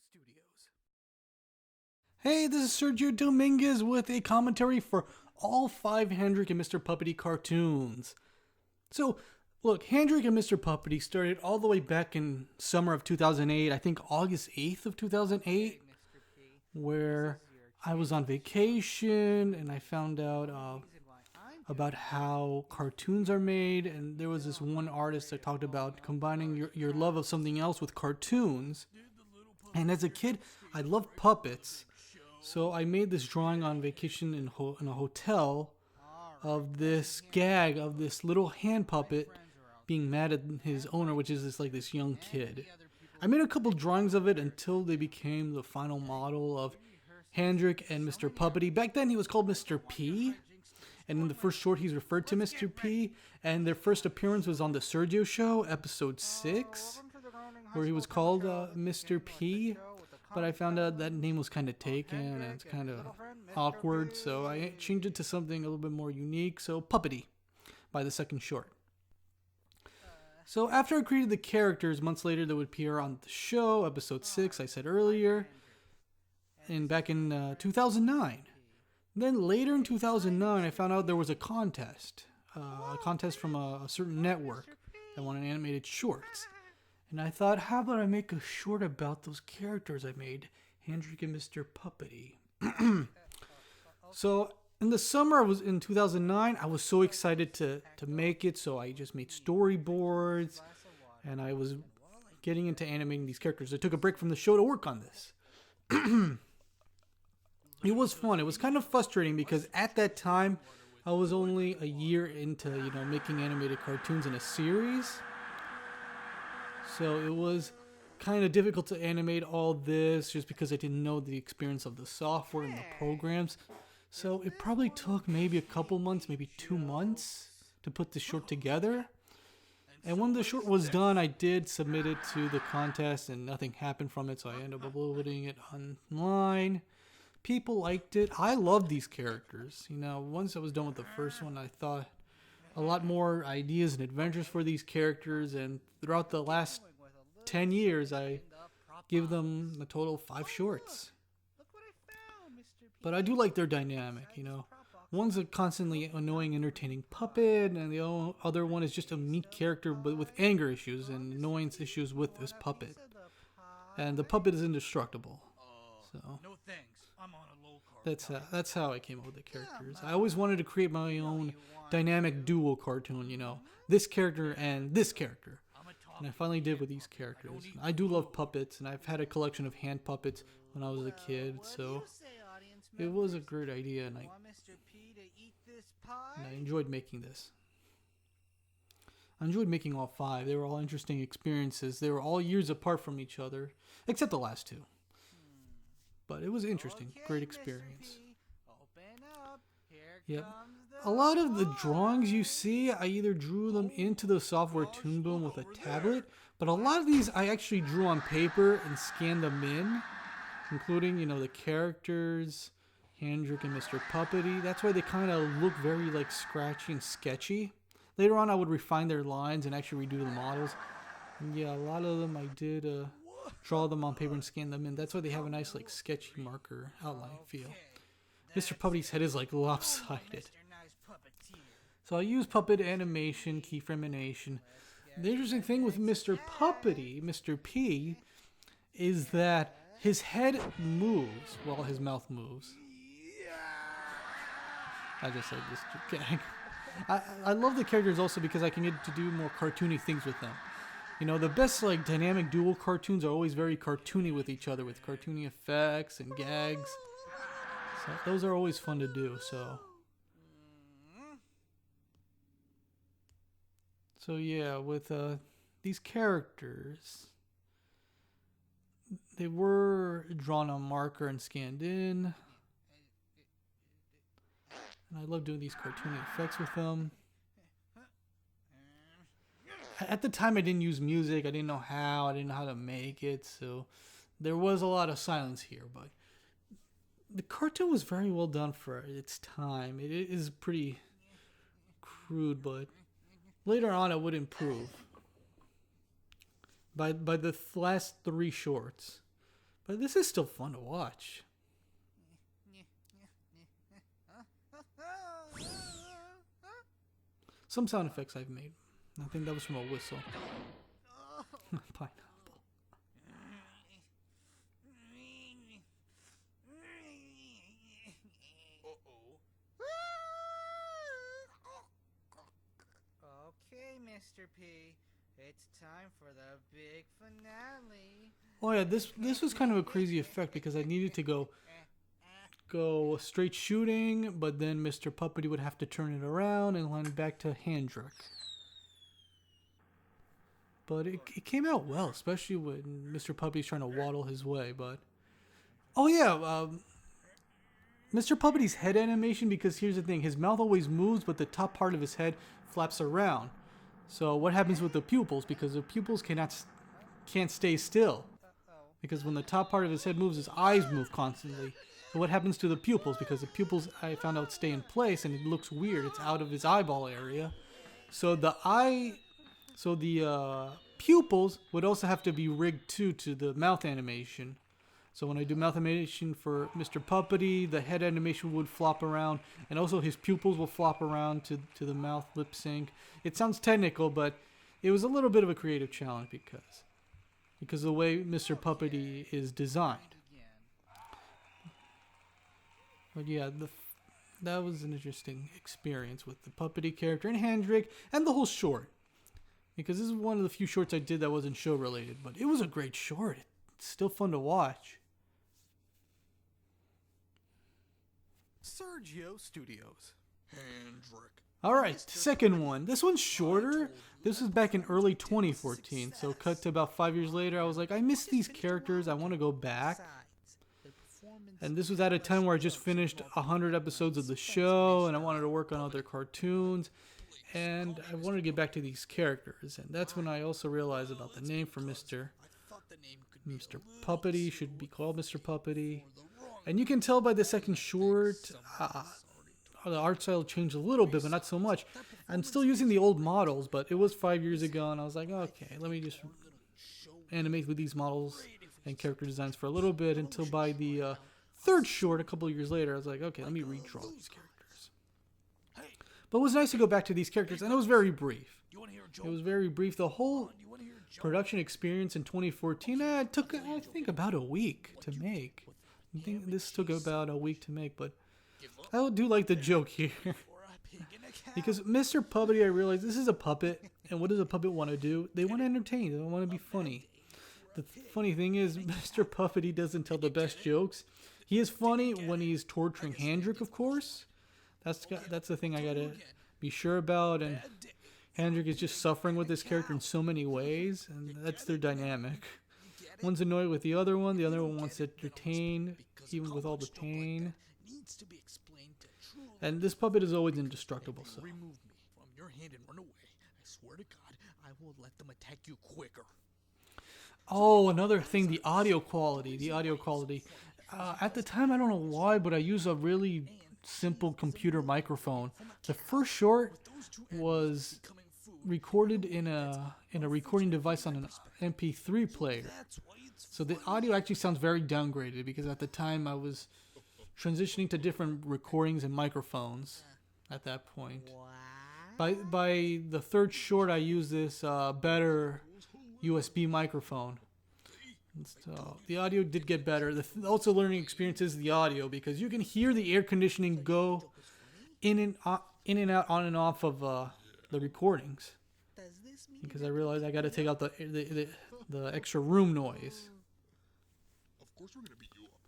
Studios. Hey, this is Sergio Dominguez with a commentary for all 5 Handrek and Mr. Puppety cartoons. So, look, Handrek and Mr. Puppety started all the way back in summer of 2008, I think August 8th of 2008, where I was on vacation and I found out about how cartoons are made, and there was this one artist that talked about combining your love of something else with cartoons. And as a kid, I loved puppets, so I made this drawing on vacation in a hotel of this gag of this little hand puppet being mad at his owner, which is this young kid. I made a couple drawings of it until they became the final model of Handrek and Mr. Puppety. Back then he was called Mr. P, and in the first short he's referred to Mr. P, and their first appearance was on the Sergio show, episode 6, where he was called Mr. P, but I found out that name was kind of taken and it's kind of awkward, so I changed it to something a little bit more unique, so Puppety by the second short. So after I created the characters, months later they would appear on the show, episode 6, I said earlier, and back in 2009. Then later in 2009, I found out there was a contest from a certain network that wanted animated shorts. And I thought, how about I make a short about those characters I made, Handrek and Mr. Puppety. So in the summer, in 2009, I was so excited to make it, so I just made storyboards, and I was getting into animating these characters. I took a break from the show to work on this. It was fun. It was kind of frustrating because at that time, I was only a year into, making animated cartoons in a series. So it was kind of difficult to animate all this just because I didn't know the experience of the software and the programs. So it probably took maybe a couple months, maybe 2 months to put the short together. And when the short was done, I did submit it to the contest and nothing happened from it. So I ended up uploading it online. People liked it. I loved these characters. Once I was done with the first one, I thought a lot more ideas and adventures for these characters, and throughout the last 10 years I give them a total of 5 shorts. But I do like their dynamic, One's a constantly annoying, entertaining puppet, and the other one is just a meek character but with anger issues and annoyance issues with this puppet. And the puppet is indestructible. So that's how I came up with the characters. I always wanted to create my own dynamic duo cartoon, this character and this character. And I finally did with these characters. I do love puppets, and I've had a collection of hand puppets when I was a kid, so it was a great idea, and I enjoyed making this. I enjoyed making all 5. They were all interesting experiences. They were all years apart from each other, except the last 2. But it was interesting. Great experience. Yep. A lot of the drawings you see, I either drew them into the software Toon Boom with a tablet, but a lot of these I actually drew on paper and scanned them in, including, the characters, Handrek and Mr. Puppety. That's why they kind of look very scratchy and sketchy. Later on I would refine their lines and actually redo the models. And yeah, a lot of them I did draw them on paper and scan them in. That's why they have a nice sketchy marker outline feel. Mr. Puppety's head is lopsided. So I use puppet animation, keyframe animation. The interesting thing with Mr. Puppety, Mr. P, is that his head moves while his mouth moves. I just said this gag. I love the characters also because I can get to do more cartoony things with them. The best dynamic dual cartoons are always very cartoony with each other, with cartoony effects and gags. So those are always fun to do. So yeah, with these characters, they were drawn on marker and scanned in. And I love doing these cartoony effects with them. At the time, I didn't use music. I didn't know how. I didn't know how to make it. So there was a lot of silence here. But the cartoon was very well done for its time. It is pretty crude, but later on it would improve. By the last 3 shorts. But this is still fun to watch. Some sound effects I've made. I think that was from a whistle. Pineapple. Okay, Mr. P. It's time for the big finale. Oh yeah, this was kind of a crazy effect because I needed to go straight shooting, but then Mr. Puppety would have to turn it around and line it back to Handrek. But it came out well, especially when Mr. Puppety's trying to waddle his way. But oh yeah, Mr. Puppety's head animation, because here's the thing, his mouth always moves, but the top part of his head flaps around. So what happens with the pupils? Because the pupils can't stay still. Because when the top part of his head moves, his eyes move constantly. So what happens to the pupils? Because the pupils, I found out, stay in place, and it looks weird. It's out of his eyeball area. So the pupils would also have to be rigged to the mouth animation. So when I do mouth animation for Mr. Puppety, the head animation would flop around, and also his pupils will flop around to the mouth lip sync. It sounds technical, but it was a little bit of a creative challenge because of the way Mr. Puppety is designed. But yeah, that was an interesting experience with the Puppety character and Handrek and the whole short. Because this is one of the few shorts I did that wasn't show related, but it was a great short. It's still fun to watch. Sergio Studios. Handrek. Alright, second one. This one's shorter. This was back in early 2014, so cut to about 5 years later. I was like, I miss these characters. I want to go back. And this was at a time where I just finished 100 episodes of the show, and I wanted to work on other cartoons. And I wanted to get back to these characters. And that's when I also realized about the name for Mr. Puppety should be called Mr. Puppety. And you can tell by the second short, the art style changed a little bit, but not so much. I'm still using the old models, but it was 5 years ago, and I was like, okay, let me just animate with these models and character designs for a little bit until by the third short, a couple of years later, I was like, okay, let me redraw these characters. But it was nice to go back to these characters, and it was very brief. It was very brief. The whole production experience in 2014, it took, I think, about a week to make. I think this took about a week to make, but I do like the joke here. Because Mr. Puppety, I realized this is a puppet, and what does a puppet want to do? They want to entertain. They want to be funny. The funny thing is, Mr. Puppety doesn't tell the best jokes. He is funny when he's torturing Handrek, of course. That's the thing I gotta be sure about, and Handrek is just suffering with this character in so many ways, and that's their dynamic. One's annoyed with the other one wants to entertain, even with all the pain. And this puppet is always indestructible, so. Remove me from your hand and run away. I swear to God, I will let them attack you quicker. Oh, another thing, the audio quality. At the time, I don't know why, but I use a really simple computer microphone. The first short was recorded in a recording device on an MP3 player. So the audio actually sounds very downgraded because at the time I was transitioning to different recordings and microphones at that point. By the third short, I used this better USB microphone. So the audio did get better. The also learning experience is the audio, because you can hear the air conditioning go in and out, on and off of the recordings. Because I realized I got to take out the extra room noise. Of course we're gonna beat you up.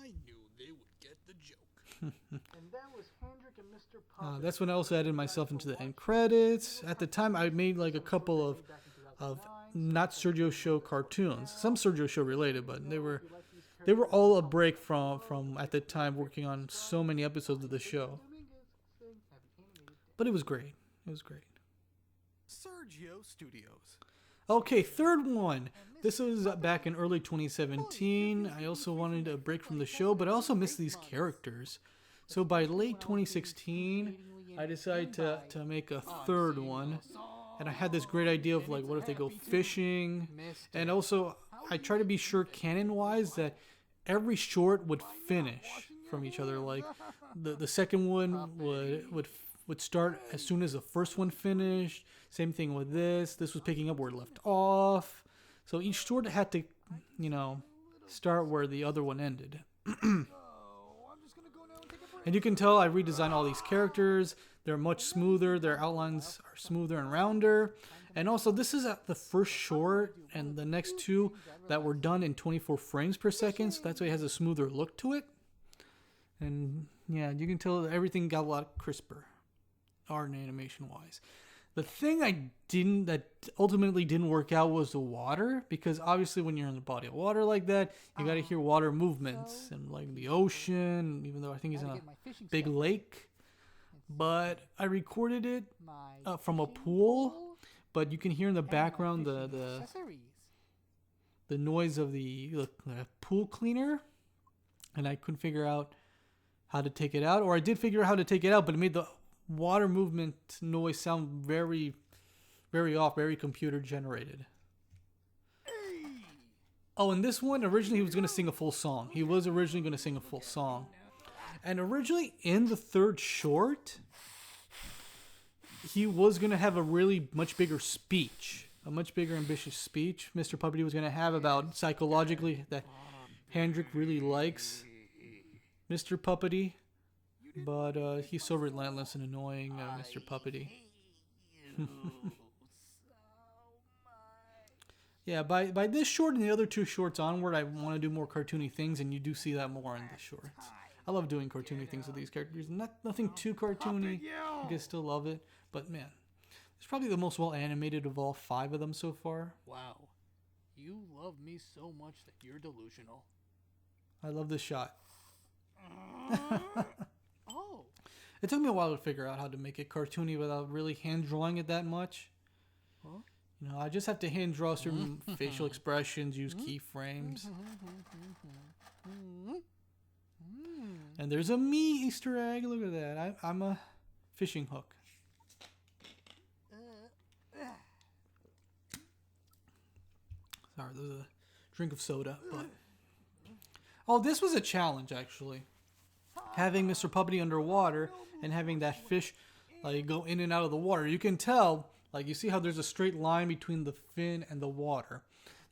I knew they would get the joke. And that was Handrek and Mr. Puppety. That's when I also added myself into the end credits. At the time, I made like a couple of not Sergio Show cartoons. Some Sergio Show related, but they were all a break from at the time working on so many episodes of the show. But it was great. It was great. Sergio Studios. Okay, third one. This was back in early 2017. I also wanted a break from the show, but I also missed these characters. So by late 2016, I decided to make a third one. And I had this great idea of like, what if they go fishing? And also, I try to be sure canon-wise that every short would finish from each other. Like the second one would start as soon as the first one finished. Same thing with this. This was picking up where it left off. So each short had to, start where the other one ended. And you can tell I redesigned all these characters. They're much smoother. Their outlines are smoother and rounder. And also, this is the first short and the next two that were done in 24 frames per second. So that's why it has a smoother look to it. And yeah, you can tell that everything got a lot crisper, art and animation-wise. The thing that ultimately didn't work out was the water, because obviously when you're in the body of water like that, you got to hear water movements and like the ocean, even though I think he's in a big lake. But I recorded it from a pool, but you can hear in the background the noise of the pool cleaner, and I couldn't figure out how to take it out, or I did figure out how to take it out, but it made the water movement noise sound very, very off, very computer generated. Oh, and this one, originally he was going to sing a full song. He was originally going to sing a full song. And originally in the third short, he was going to have a really much bigger speech. A much bigger, ambitious speech Mr. Puppety was going to have about psychologically that Handrek really likes Mr. Puppety. But he's so relentless and annoying, Mr. Puppety. Yeah, by this short and the other two shorts onward, I want to do more cartoony things, and you do see that more in the shorts. I love doing cartoony things with these characters. Nothing too cartoony. You guys still love it. But man, it's probably the most well animated of all 5 of them so far. Wow. You love me so much that you're delusional. I love this shot. Oh. It took me a while to figure out how to make it cartoony without really hand drawing it that much. Huh? I just have to hand draw certain facial expressions, use keyframes. And there's a me Easter egg. Look at that. I'm a fishing hook. Sorry, there's a drink of soda. But oh, this was a challenge actually. Having Mr. Puppety underwater and having that fish like go in and out of the water. You can tell, like you see how there's a straight line between the fin and the water.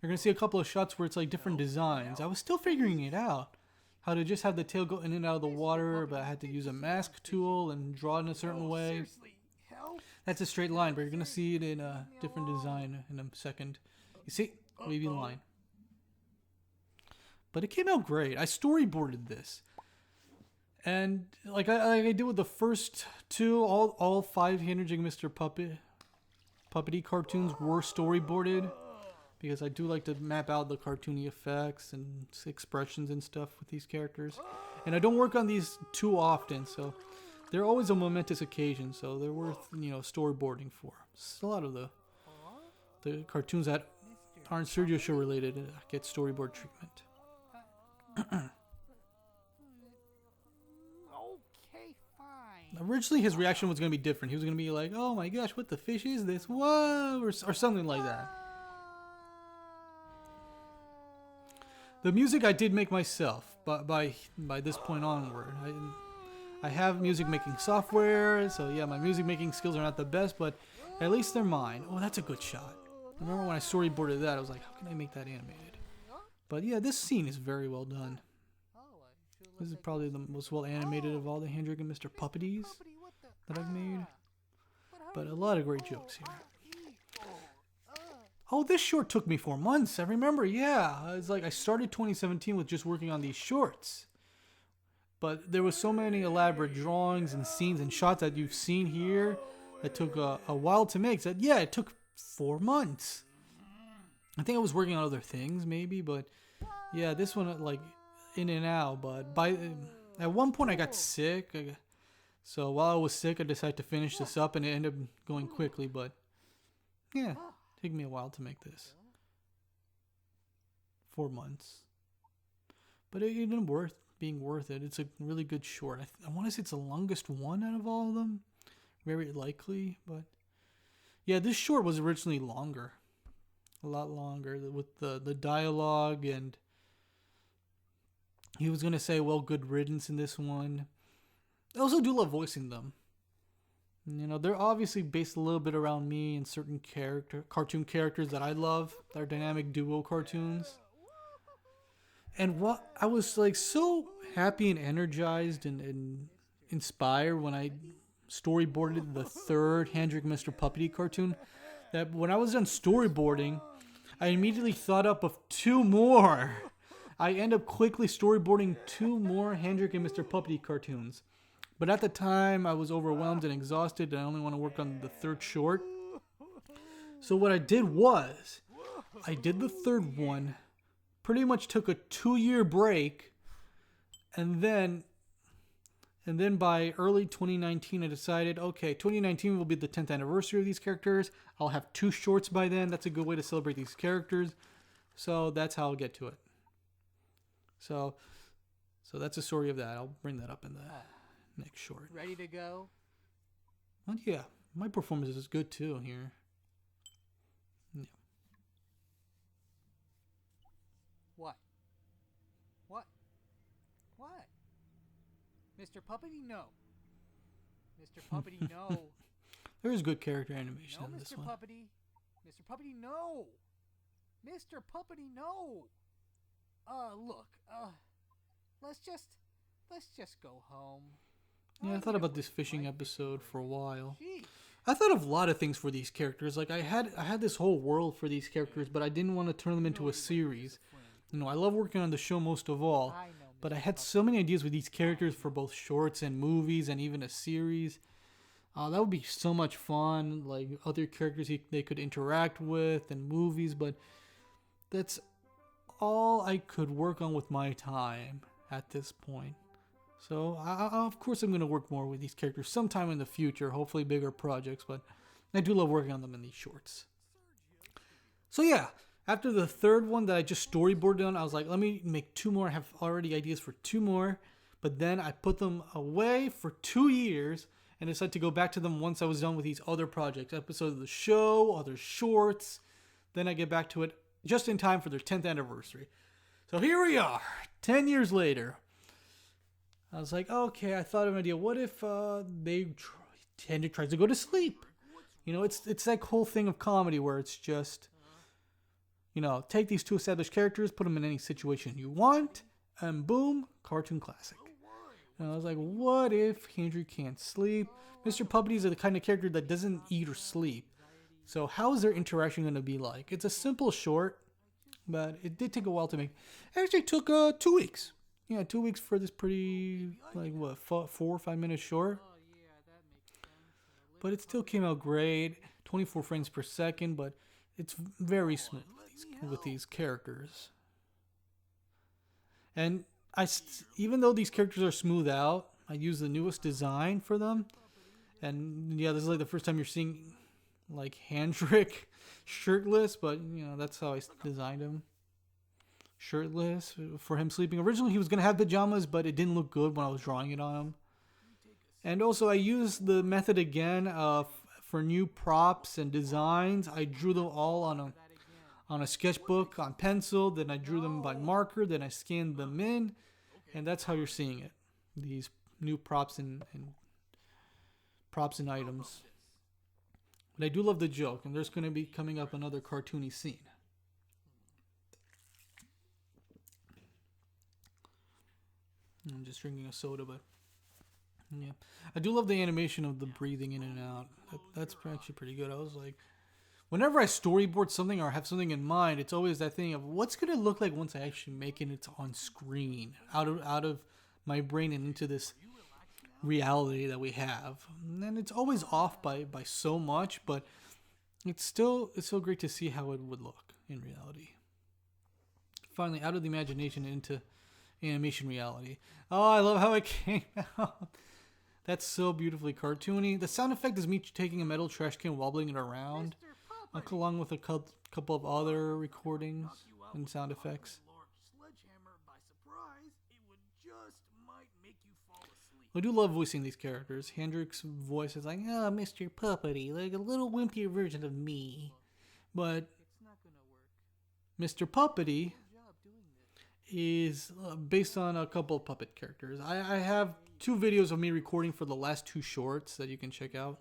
You're gonna see a couple of shots where it's like different designs. I was still figuring it out. How to just have the tail go in and out of the water, but I had to use a mask tool and draw it in a certain way. That's a straight line, but you're going to see it in a different design in a second. You see? Wavy line. But it came out great. I storyboarded this. And like I did with the first two, all 5 Handrek and Mr. Puppety cartoons were storyboarded. Because I do like to map out the cartoony effects and expressions and stuff with these characters. And I don't work on these too often, so they're always a momentous occasion, so they're worth, storyboarding for. A lot of the cartoons that aren't Sergio show related get storyboard treatment. Okay, fine. Originally his reaction was going to be different. He was going to be like, oh my gosh, what the fish is this? Whoa! Or something like that. The music I did make myself, but by this point onward. I have music making software, so yeah, my music making skills are not the best, but at least they're mine. Oh, that's a good shot. I remember when I storyboarded that, I was like, how can I make that animated? But yeah, this scene is very well done. This is probably the most well animated of all the Handrek and Mr. Puppeties that I've made. But a lot of great jokes here. Oh, this short took me 4 months. I remember, yeah. It's like I started 2017 with just working on these shorts. But there was so many elaborate drawings and scenes and shots that you've seen here that took a while to make. So yeah, it took 4 months. I think I was working on other things maybe, but yeah, this one like in and out. But at one point I got sick. So while I was sick, I decided to finish this up and it ended up going quickly. But yeah. Took me a while to make this. 4 months. But it ended up being worth it. It's a really good short. I want to say it's the longest one out of all of them. Very likely. But yeah, this short was originally longer. a lot longer with the dialogue, and he was gonna say, "Well, good riddance" in this one. I also do love voicing them. You know, they're obviously based a little bit around me and certain cartoon characters that I love. They're dynamic duo cartoons. And what I was like so happy and energized and inspired when I storyboarded the third Handrek Mr. Puppety cartoon, that when I was done storyboarding, I immediately thought up of two more. I end up quickly storyboarding two more Handrek and Mr. Puppety cartoons. But at the time, I was overwhelmed and exhausted, and I only want to work on the third short. So what I did was, I did the third one, pretty much took a 2-year break, and then by early 2019, I decided, okay, 2019 will be the 10th anniversary of these characters. I'll have 2 shorts by then. That's a good way to celebrate these characters. So that's how I'll get to it. So that's the story of that. I'll bring that up in the next short. Ready to go? Well, yeah, my performance is good too here. Yeah. What? Mr. Puppety, no. Mr. Puppety, no. There is good character animation in this Mr. one. Puppety. Mr. Puppety, no. Mr. Puppety, no. Look, let's just go home. Yeah, I thought about this fishing episode for a while. Gee. I thought of a lot of things for these characters. Like I had this whole world for these characters, but I didn't want to turn them into a series. You know, I love working on the show most of all, but I had so many ideas with these characters for both shorts and movies and even a series. That would be so much fun, like other characters they could interact with and movies, but that's all I could work on with my time at this point. So, of course, I'm going to work more with these characters sometime in the future, hopefully bigger projects, but I do love working on them in these shorts. So, yeah, after the third one that I just storyboarded on, I was like, let me make 2 more. I have already ideas for 2 more, but then I put them away for 2 years and decided to go back to them once I was done with these other projects, episodes of the show, other shorts. Then I get back to it just in time for their 10th anniversary. So here we are, 10 years later. I was like, okay, I thought of an idea. What if Handrek tries to go to sleep? You know, it's that whole thing of comedy where it's just, you know, take these 2 established characters, put them in any situation you want, and boom, cartoon classic. And I was like, what if Handrek can't sleep? Mr. Puppety is the kind of character that doesn't eat or sleep. So how is their interaction going to be like? It's a simple short, but it did take a while to make. It actually took 2 weeks. Yeah, 2 weeks for this pretty, like, what, 4 or 5 minute short? But it still came out great. 24 frames per second, but it's very smooth with these characters. And even though these characters are smoothed out, I use the newest design for them. And yeah, this is like the first time you're seeing like Handrek shirtless, but you know, that's how I designed him. Shirtless for him sleeping. Originally he was going to have pajamas, but it didn't look good when I was drawing it on him. And also I used the method again for new props and designs. I drew them all on a sketchbook on pencil, then I drew them by marker, then I scanned them in, and that's how you're seeing it. These new props and items. But I do love the joke, and there's going to be coming up another cartoony scene. I'm just drinking a soda, but yeah. I do love the animation of the breathing in and out. That's actually pretty good. I was like, whenever I storyboard something or have something in mind, it's always that thing of what's going to look like once I actually make it on screen, out of my brain and into this reality that we have. And it's always off by so much, but it's still great to see how it would look in reality. Finally, out of the imagination into animation reality. Oh, I love how it came out. That's so beautifully cartoony. The sound effect is me taking a metal trash can, wobbling it around, along with a couple of other recordings and sound effects. I do love voicing these characters. Handrek's voice is like, oh, Mr. Puppety, like a little wimpy version of me. But Mr. Puppety is based on a couple of puppet characters. I have 2 videos of me recording for the last 2 shorts that you can check out.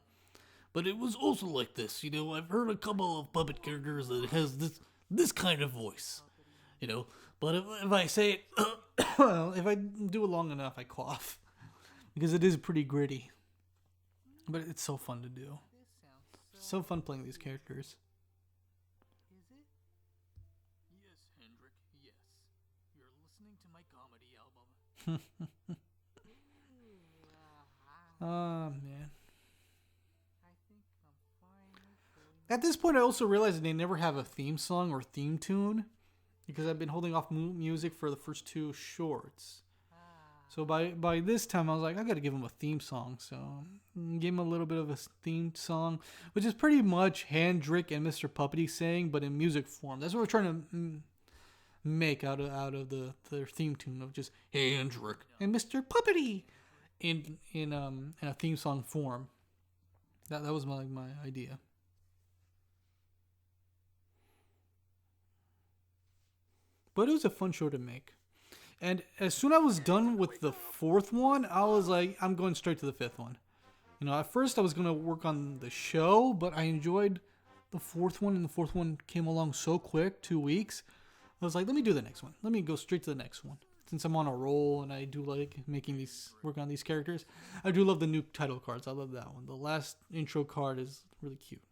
But it was also like this, you know. I've heard a couple of puppet characters that has this kind of voice, you know. But if I say it, well, if I do it long enough, I cough because it is pretty gritty. But it's so fun to do. So fun playing these characters. Yes, Handrek, yes. You're listening to my comedy album. Oh, man. I think I'm finally going. At this point, I also realized that they never have a theme song or theme tune because I've been holding off music for the first 2 shorts. So by this time, I was like, I gotta give them a theme song. So gave them a little bit of a theme song, which is pretty much Handrek and Mr. Puppety saying, but in music form. That's what we're trying to make out of their theme tune of just Handrek and Mr. Puppety in a theme song form. That was my idea. But it was a fun show to make. And as soon as I was done with the 4th one, I was like, I'm going straight to the 5th one. You know, at first I was going to work on the show, but I enjoyed the 4th one, and the 4th one came along so quick, 2 weeks. I was like, let me do the next one. Let me go straight to the next one. Since I'm on a roll and I do like working on these characters, I do love the new title cards. I love that one. The last intro card is really cute.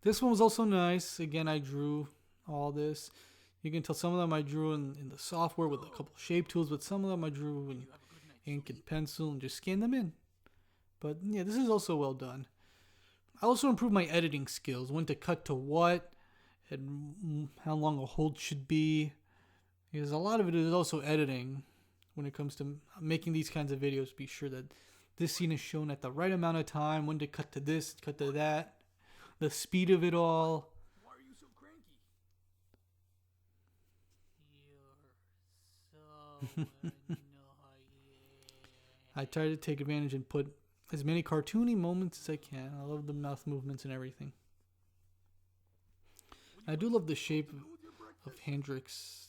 This one was also nice. Again, I drew all this. You can tell some of them I drew in the software with a couple of shape tools, but some of them I drew in ink and pencil and just scanned them in. But yeah, this is also well done. I also improved my editing skills, when to cut to what, and how long a hold should be. Because a lot of it is also editing when it comes to making these kinds of videos. Be sure that this scene is shown at the right amount of time, when to cut to this, cut to that, the speed of it all. Why are you so cranky? You're so annoying. I try to take advantage and put as many cartoony moments as I can. I love the mouth movements and everything. I do love the shape of Handrek's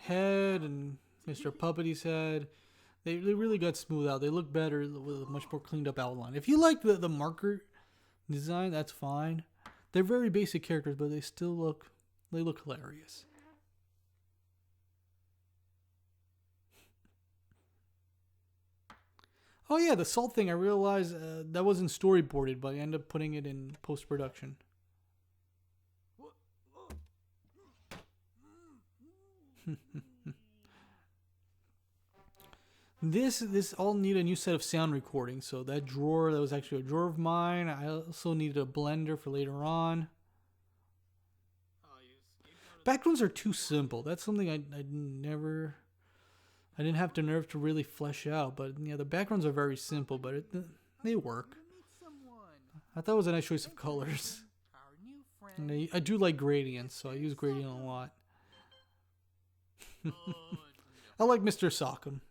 head and Mr. Puppety's head. They really got smooth out. They look better with a much more cleaned up outline. If you like the marker design, that's fine. They're very basic characters, but they still look hilarious. Oh yeah, the salt thing, I realized that wasn't storyboarded, but I ended up putting it in post-production. This all need a new set of sound recording. So that drawer, that was actually a drawer of mine. I also needed a blender for later on. Backgrounds are too simple. That's something I didn't have the nerve to really flesh out. But yeah, the backgrounds are very simple, but they work. I thought it was a nice choice of colors. And I do like gradients, so I use gradient a lot. I like Mr. Sockham.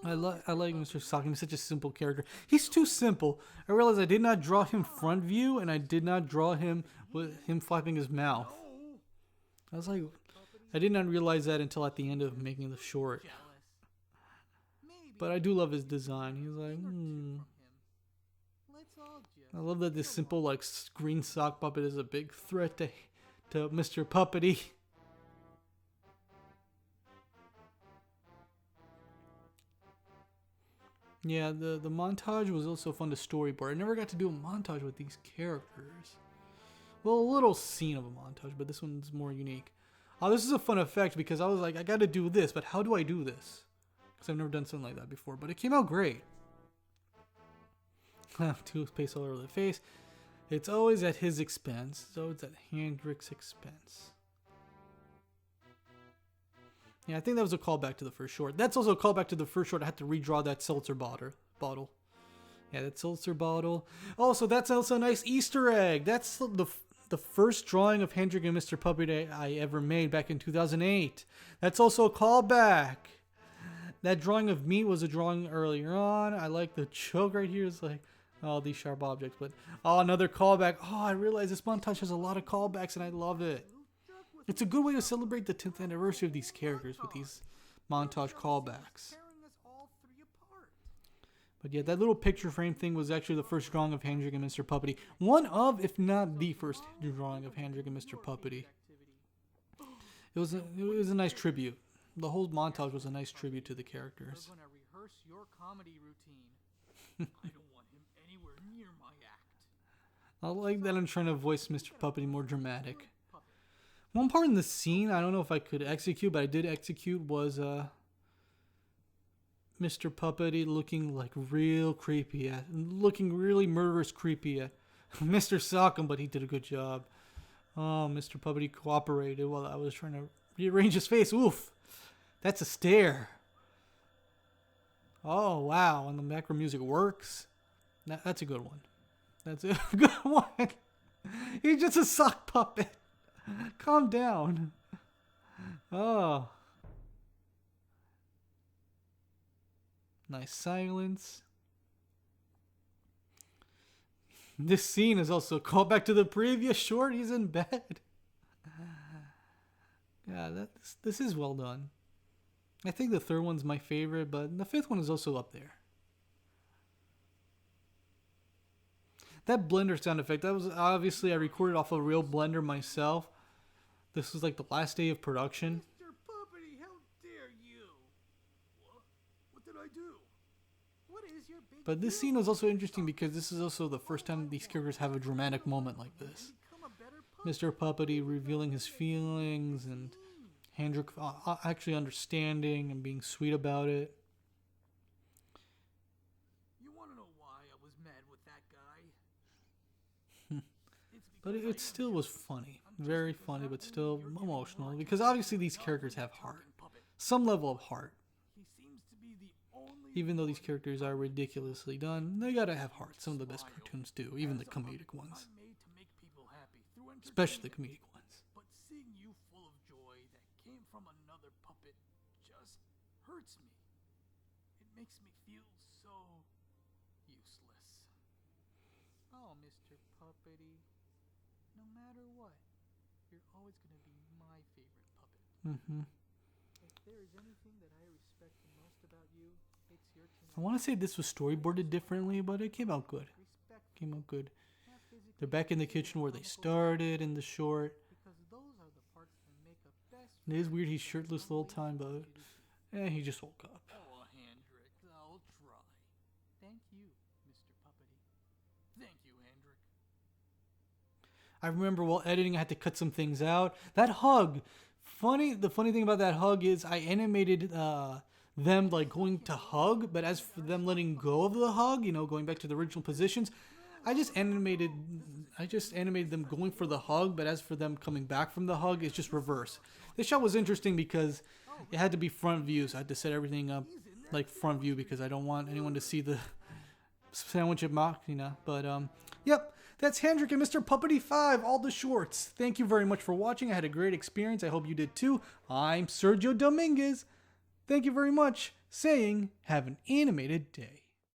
I like Mr. Sockham. He's such a simple character. He's too simple. I realized I did not draw him front view, and I did not draw him with him flapping his mouth. I was like, I did not realize that until at the end of making the short. But I do love his design. He's like, I love that this simple like green sock puppet is a big threat to Mr. Puppety. Yeah, the montage was also fun to storyboard. I never got to do a montage with these characters. Well, a little scene of a montage, but this one's more unique. This is a fun effect because I was like, I got to do this, but how do I do this? Because I've never done something like that before, but it came out great. Toothpaste all over the face. It's always at his expense. It's always at Handrek's expense. Yeah, I think that was a callback to the first short. That's also a callback to the first short. I had to redraw that seltzer bottle. Yeah, that seltzer bottle. Also, that's also a nice Easter egg. That's the first drawing of Handrek and Mr. Puppety I ever made back in 2008. That's also a callback. That drawing of me was a drawing earlier on. I like the joke right here. It's like, all these sharp objects. But oh, another callback. Oh, I realize this montage has a lot of callbacks, and I love it. It's a good way to celebrate the 10th anniversary of these characters with these montage callbacks. Tearing us all three apart. But yeah, that little picture frame thing was actually the first drawing of Handrek and Mr. Puppety. One of, if not the first drawing of Handrek and Mr. Puppety. It was a nice tribute. The whole montage was a nice tribute to the characters. We're gonna rehearse your comedy routine. I don't want him anywhere near my act. I like that I'm trying to voice Mr. Puppety more dramatic. One part in the scene, I don't know if I could execute, but I did execute, was Mr. Puppety looking like real creepy looking really murderous creepy at Mr. Sockham, but he did a good job. Oh, Mr. Puppety cooperated while I was trying to rearrange his face. Oof, that's a stare. Oh, wow, and the macro music works. That's a good one. That's a good one. He's just a sock puppet. Calm down. Oh. Nice silence. This scene is also a callback to the previous short. He's in bed. Yeah, this is well done. I think the third one's my favorite, but the fifth one is also up there. That blender sound effect, that was obviously I recorded off a real blender myself. This was like the last day of production. Mr. Puppety, how dare you? What did I do? What is your big But this scene was also interesting because this is also the first time these characters have a dramatic moment like this. Become a better puppet. Mr. Puppety revealing his feelings and Handrek actually understanding and being sweet about it. You wanna know why I was mad with that guy? But it still was funny. Very funny, but still emotional. Because obviously these characters have heart. Some level of heart. He seems to be the only Even though these characters are ridiculously done, they gotta have heart. Some of the best cartoons do. Even the comedic ones. I'm made to make people happy through Especially the entertainment. comedic ones. But seeing you full of joy that came from another puppet just hurts me. It makes me feel so useless. Oh, Mr. Puppety. No matter what, you're always going to be my favorite puppet. If there is anything that I respect the most about you, it's your I tenacity. want to say this was storyboarded differently, but it came out good. Respect Came out good. not physically, They're back in the kitchen where they started in the short. because those are the parts that make a best It is friend weird he's that shirtless the whole time, but he just woke up. Oh, Handrek, I'll try. Thank you, Mr. Puppety. Thank you, Handrek. I remember while editing, I had to cut some things out. That hug, the funny thing about that hug is I animated them like going to hug, but as for them letting go of the hug, going back to the original positions, I just animated them going for the hug, but as for them coming back from the hug, it's just reverse. This shot was interesting because it had to be front view, so I had to set everything up like front view because I don't want anyone to see the sandwich at Machina. But yep, that's Handrek and Mr. Puppety 5, all the shorts. Thank you very much for watching. I had a great experience. I hope you did too. I'm Sergio Dominguez. Thank you very much. Saying, have an animated day.